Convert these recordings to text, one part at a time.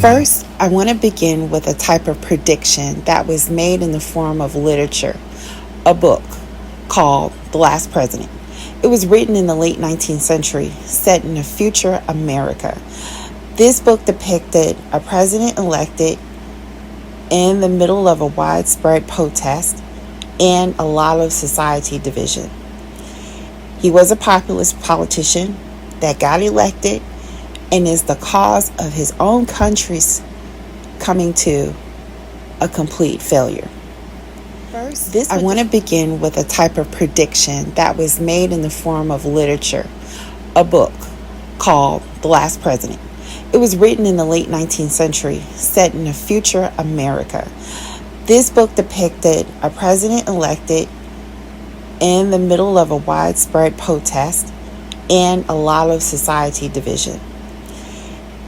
First, I want to begin with a type of prediction that was made in the form of literature, a book called The Last President. It was written in the late 19th century, set in a future America. This book depicted a president elected in the middle of a widespread protest and a lot of society division. He was a populist politician that got elected and is the cause of his own country's coming to a complete failure. First, I want to begin with a type of prediction that was made in the form of literature, a book called The Last President. It was written in the late 19th century, set in a future America. This book depicted a president elected in the middle of a widespread protest and a lot of society division.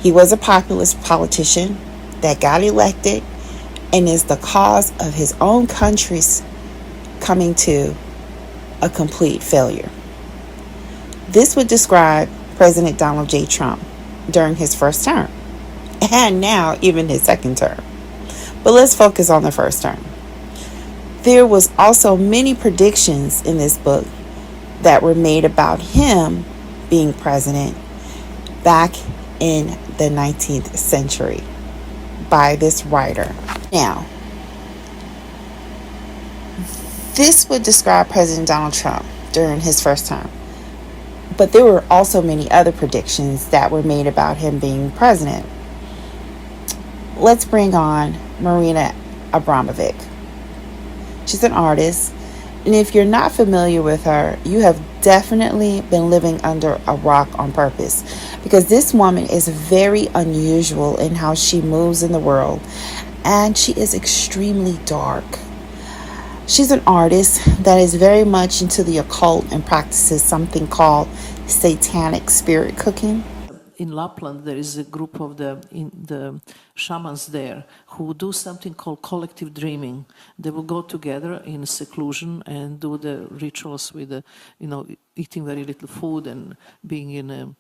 He was a populist politician that got elected and is the cause of his own country's coming to a complete failure. This would describe President Donald J. Trump during his first term, and now even his second term. But let's focus on the first term. There was also many predictions in this book that were made about him being president back in the 19th century by this writer. Now, this would describe President Donald Trump during his first term. But there were also many other predictions that were made about him being president. Let's bring on Marina Abramovic. She's an artist, and if you're not familiar with her, you have definitely been living under a rock on purpose, because this woman is very unusual in how she moves in the world, and she is extremely dark. She's an artist that is very much into the occult and practices something called satanic spirit cooking. In Lapland, there is a group of the shamans there who do something called collective dreaming. They will go together in seclusion and do the rituals with, eating very little food and being in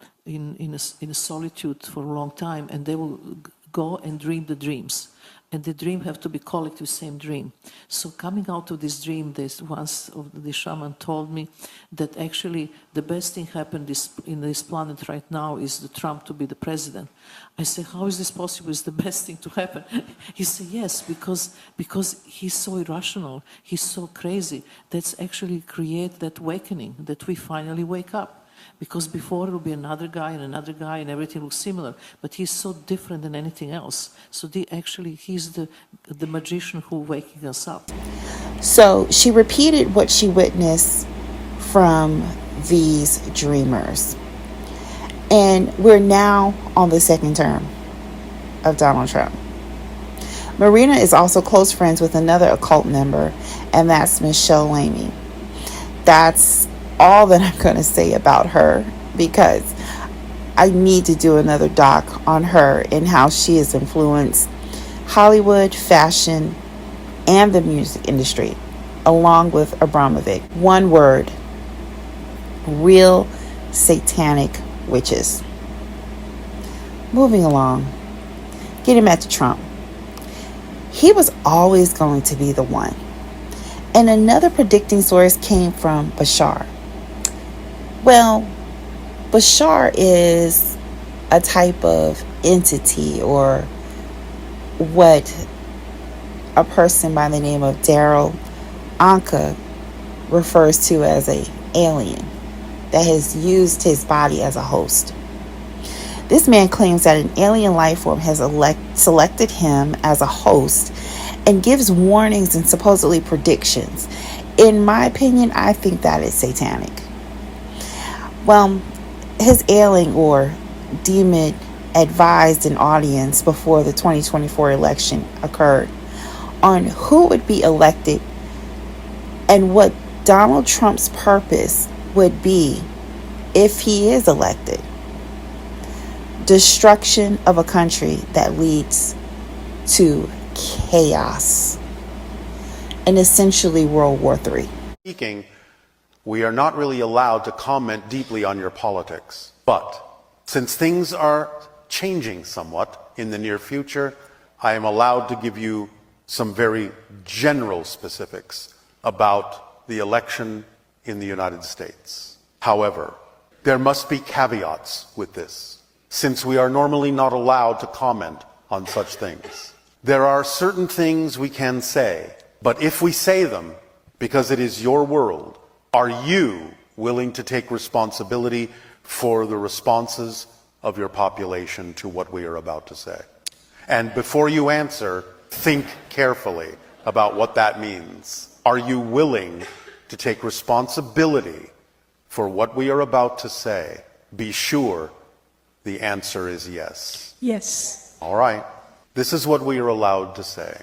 a solitude for a long time. And they will go and dream the dreams. And the dream have to be collective, same dream. So coming out of this dream, once of the shaman told me that actually the best thing happened in this planet right now is the Trump to be the president. I said, how is this possible? Is the best thing to happen? He said, yes, because he's so irrational, he's so crazy. That's actually create that awakening, that we finally wake up. Because before it will be another guy and everything looks similar. But he's so different than anything else. So he's the magician who waking us up. So she repeated what she witnessed from these dreamers. And we're now on the second term of Donald Trump. Marina is also close friends with another occult member, and that's Michelle Lamey. That's all that I'm going to say about her, because I need to do another doc on her and how she has influenced Hollywood, fashion, and the music industry, along with Abramovic. One word: real satanic witches. Moving along, getting back to Trump. He was always going to be the one. And another predicting source came from Bashar. Well, Bashar is a type of entity, or what a person by the name of Daryl Anka refers to as an alien that has used his body as a host. This man claims that an alien life form has selected him as a host and gives warnings and supposedly predictions. In my opinion, I think that is satanic. Well, his alien or demon advised an audience before the 2024 election occurred on who would be elected and what Donald Trump's purpose would be if he is elected. destruction of a country that leads to chaos and essentially World War III. Speaking, we are not really allowed to comment deeply on your politics. But since things are changing somewhat in the near future, I am allowed to give you some very general specifics about the election in the United States. However, there must be caveats with this, since we are normally not allowed to comment on such things. There are certain things we can say, but if we say them, because it is your world, are you willing to take responsibility for the responses of your population to what we are about to say? And before you answer, think carefully about what that means. Are you willing to take responsibility for what we are about to say? Be sure the answer is yes. Yes. All right. This is what we are allowed to say.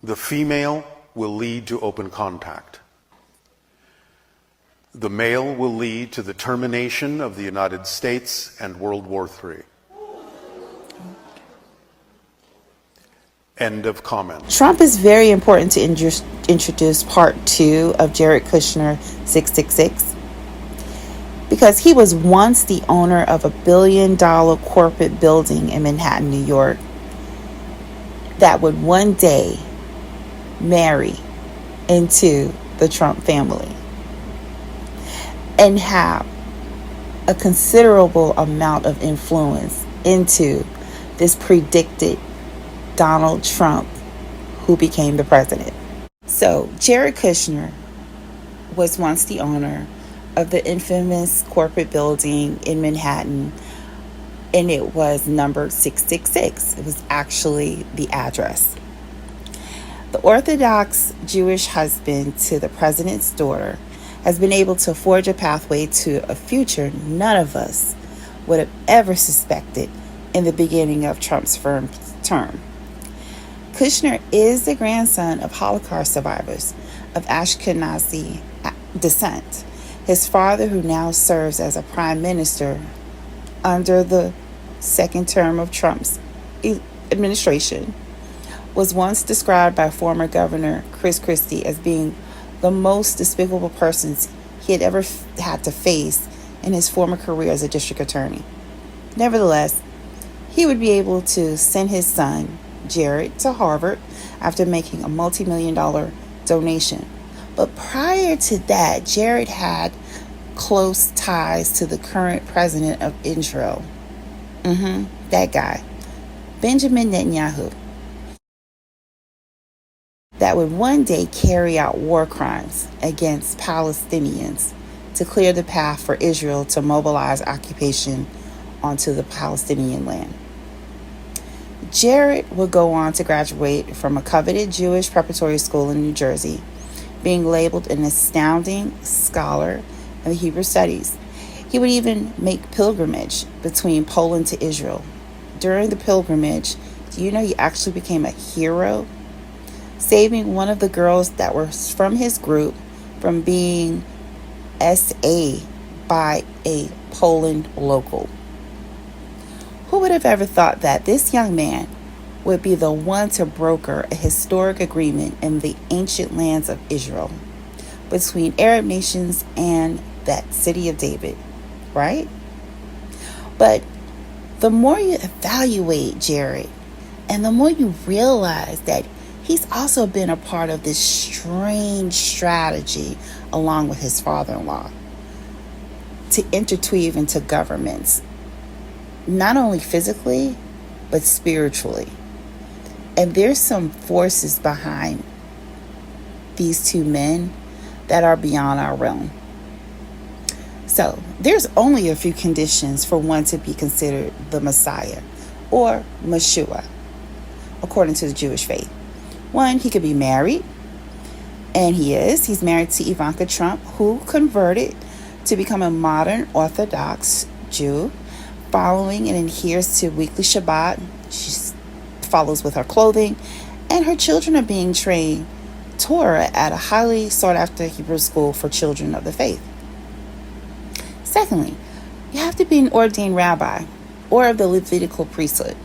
The female will lead to open contact. The male will lead to the termination of the United States and World War III. End of comment. Trump is very important to introduce part 2 of Jared Kushner 666, because he was once the owner of a $1 billion corporate building in Manhattan, New York, that would one day marry into the Trump family and have a considerable amount of influence into this predicted Donald Trump who became the president. So Jared Kushner was once the owner of the infamous corporate building in Manhattan, and it was numbered 666. It was actually the address. The Orthodox Jewish husband to the president's daughter has been able to forge a pathway to a future none of us would have ever suspected in the beginning of Trump's first term. Kushner is the grandson of Holocaust survivors of Ashkenazi descent. His father, who now serves as a prime minister under the second term of Trump's administration, was once described by former Governor Chris Christie as being the most despicable persons he had ever had to face in his former career as a district attorney. Nevertheless, he would be able to send his son, Jared, to Harvard after making a multi-million-dollar donation. But prior to that, Jared had close ties to the current president of Israel. That guy, Benjamin Netanyahu, that would one day carry out war crimes against Palestinians to clear the path for Israel to mobilize occupation onto the Palestinian land. Jared would go on to graduate from a coveted Jewish preparatory school in New Jersey, being labeled an astounding scholar of Hebrew studies. He would even make pilgrimage between Poland to Israel. During the pilgrimage, do you know he actually became a hero, saving one of the girls that were from his group from being SA by a Poland local. Who would have ever thought that this young man would be the one to broker a historic agreement in the ancient lands of Israel between Arab nations and that city of David, right? But the more you evaluate Jared, and the more you realize that he's also been a part of this strange strategy along with his father-in-law to interweave into governments, not only physically, but spiritually. And there's some forces behind these two men that are beyond our realm. So there's only a few conditions for one to be considered the Messiah or Meshua, according to the Jewish faith. One, he could be married, and he is. He's married to Ivanka Trump, who converted to become a modern Orthodox Jew, following and adheres to weekly Shabbat. She follows with her clothing, and her children are being trained Torah at a highly sought-after Hebrew school for children of the faith. Secondly, you have to be an ordained rabbi or of the Levitical priesthood.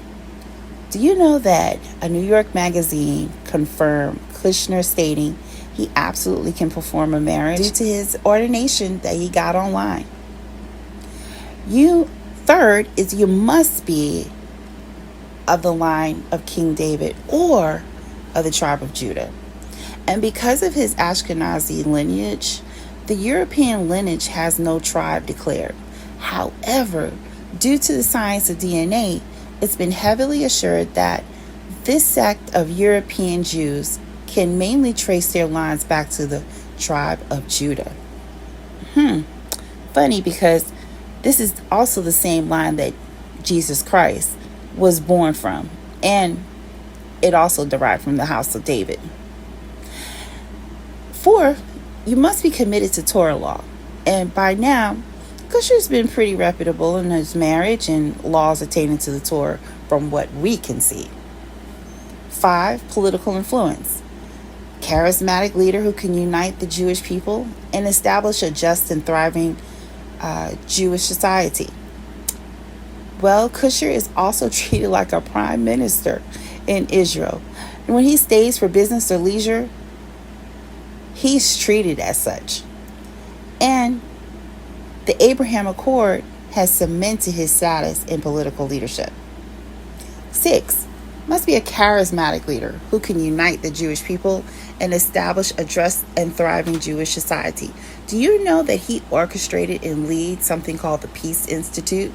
Do you know that a New York magazine confirmed Kushner, stating he absolutely can perform a marriage due to his ordination that he got online? Third is you must be of the line of King David or of the tribe of Judah. And because of his Ashkenazi lineage, the European lineage has no tribe declared. However, due to the science of DNA, it's been heavily assured that this sect of European Jews can mainly trace their lines back to the tribe of Judah. Funny, because this is also the same line that Jesus Christ was born from, and it also derived from the house of David. 4, you must be committed to Torah law. And by now, Kushner's been pretty reputable in his marriage and laws attaining to the Torah from what we can see. 5, political influence. Charismatic leader who can unite the Jewish people and establish a just and thriving Jewish society. Well, Kushner is also treated like a prime minister in Israel. And when he stays for business or leisure, he's treated as such. And the Abraham Accord has cemented his status in political leadership. 6, must be a charismatic leader who can unite the Jewish people and establish a just and thriving Jewish society. Do you know that he orchestrated and leads something called the Peace Institute?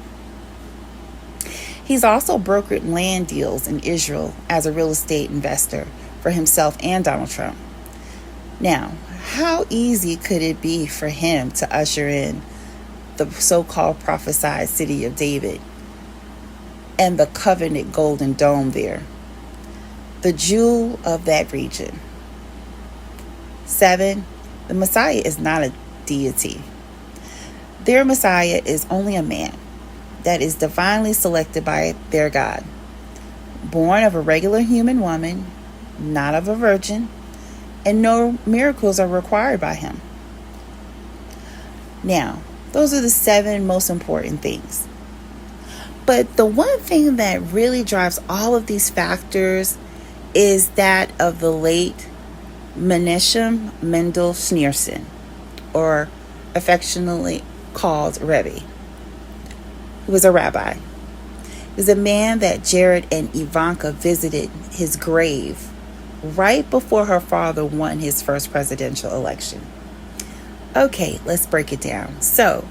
He's also brokered land deals in Israel as a real estate investor for himself and Donald Trump. Now, how easy could it be for him to usher in the so-called prophesied city of David and the covenant golden dome there, the jewel of that region? 7, the Messiah is not a deity. Their Messiah is only a man that is divinely selected by their God, born of a regular human woman, not of a virgin, and no miracles are required by him. Now, those are the 7 most important things. But the one thing that really drives all of these factors is that of the late Menachem Mendel Schneerson, or affectionately called Rebbe. He was a rabbi. He was a man that Jared and Ivanka visited his grave right before her father won his first presidential election. Okay, let's break it down. So,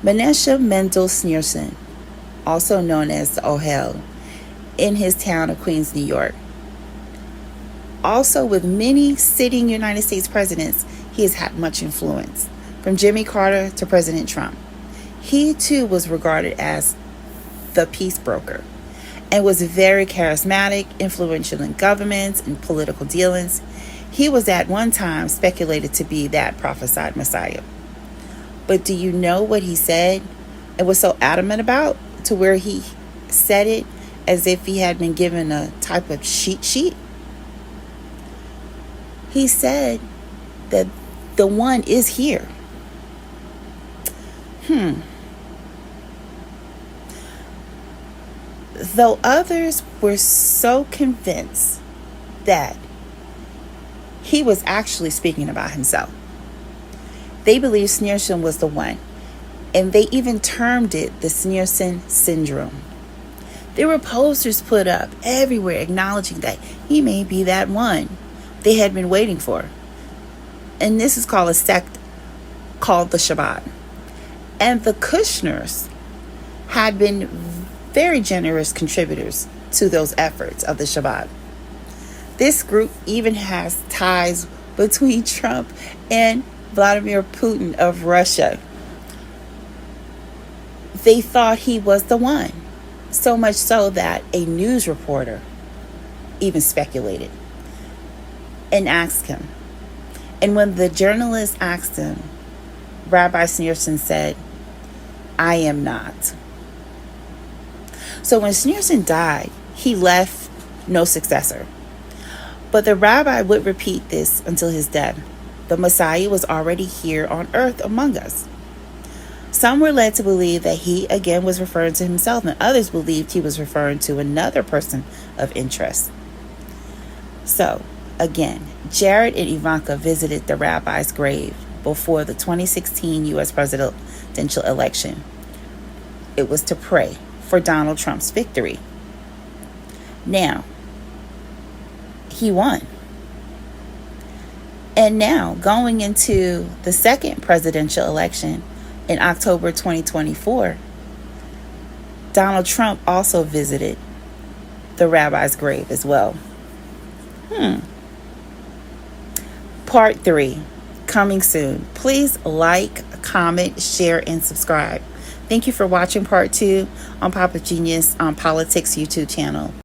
Menachem Mendel Schneerson, also known as the Ohel, in his town of Queens, New York. Also, with many sitting United States presidents, he has had much influence, from Jimmy Carter to President Trump. He, too, was regarded as the peace broker and was very charismatic, influential in governments and political dealings. He was at one time speculated to be that prophesied Messiah. But do you know what he said and was so adamant about, to where he said it as if he had been given a type of cheat sheet? He said that the one is here. Though others were so convinced that he was actually speaking about himself, they believed Schneerson was the one, and they even termed it the Schneerson syndrome. There were posters put up everywhere acknowledging that he may be that one they had been waiting for. And this is called a sect called the Shabbat. And the Kushners had been very generous contributors to those efforts of the Shabbat. This group even has ties between Trump and Vladimir Putin of Russia. They thought he was the one, so much so that a news reporter even speculated and asked him. And when the journalist asked him, Rabbi Schneerson said, "I am not." So when Schneerson died, he left no successor. But the rabbi would repeat this until his death. The Messiah was already here on earth among us. Some were led to believe that he again was referring to himself, and others believed he was referring to another person of interest. So, again, Jared and Ivanka visited the rabbi's grave before the 2016 U.S. presidential election. It was to pray for Donald Trump's victory. Now, he won. And now, going into the second presidential election in October 2024, Donald Trump also visited the rabbi's grave as well. Part 3, coming soon. Please like, comment, share, and subscribe. Thank you for watching part 2 on Papa Genius on Politics YouTube channel.